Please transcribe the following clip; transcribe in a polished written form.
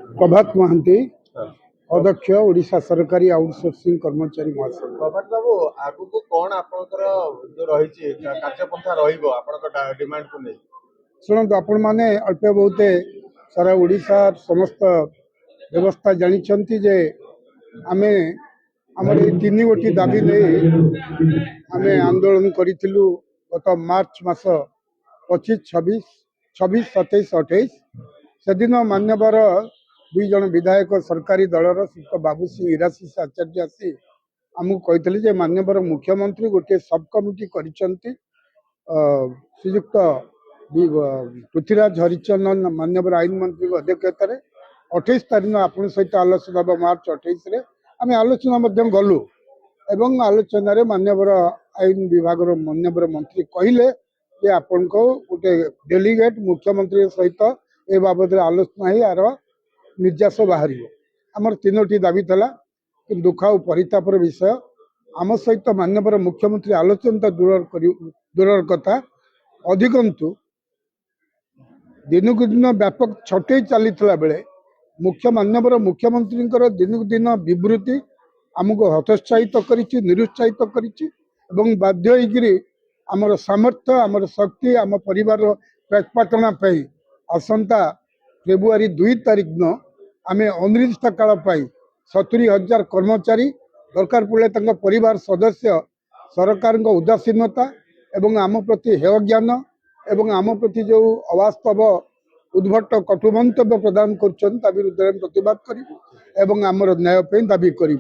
प्रभात महांती अध्यक्ष ओडिशा सरकारी आउटसोर्सिंग कर्मचारी महासंघ। प्रभात बाबू आगु को कौन आपनकर जो रही कार्यपंथा रहा डिमांड को नहीं शुणु आपण मैंने अल्प बहुते सारा ओडिशा समस्त व्यवस्था जानी जे आमे आमर तीन गोटी दाबी नहीं आमे आंदोलन करूँ गत मार्च मास 25, 26, 27, 28 से दिन मान्यवर दुई जन विधायक सरकारी दलर श्रीयुक्त बाबू सिंह इराशीष आचार्य आसी आमको कहते मान्यवर मुख्यमंत्री गोटे सब कमिटी श्रीयुक्त पृथ्वीराज हरिचंदन मान्यवर आईन मंत्री अध्यक्षतार 28 तारीख आपण सहित आलोचना मार्च 28 आम आलोचना गलु एवं आलोचन मान्यवर आईन विभाग मान्यवर मंत्री कहले जे आपण को गोटे डेलीगेट मुख्यमंत्री सहित ए बाबद आलोचना ही आर निर्यास बाहर आमर तीनोटी दाबी था कि दुख और परितापर विषय आम सहित मान्यवर मुख्यमंत्री आलोचना दूर कथा अधिकंतु दिनकू दिन व्यापक छटे चली बेले मान्यवर मुख्यमंत्री दिनकू दिन विवृत्ति आमको हतोत्साहित निरुत्साहित कर बाध्य आमर सामर्थ्य आमर शक्ति आम परिवार प्रतिपाटना आसंता फेब्रुआरी 2 तारीख दिन आम अनिर्दिष्ट काल 70,000 कर्मचारी दरकार पड़े परिवार सदस्य सरकार उदासीनता एवं आम प्रति हेय ज्ञान एवं आम प्रति जो अवास्तव उद्भट कटुमंतव्य प्रदान कर विरुद्ध प्रतिवाद करूँ एवं आमर न्याय दाबी करूँ।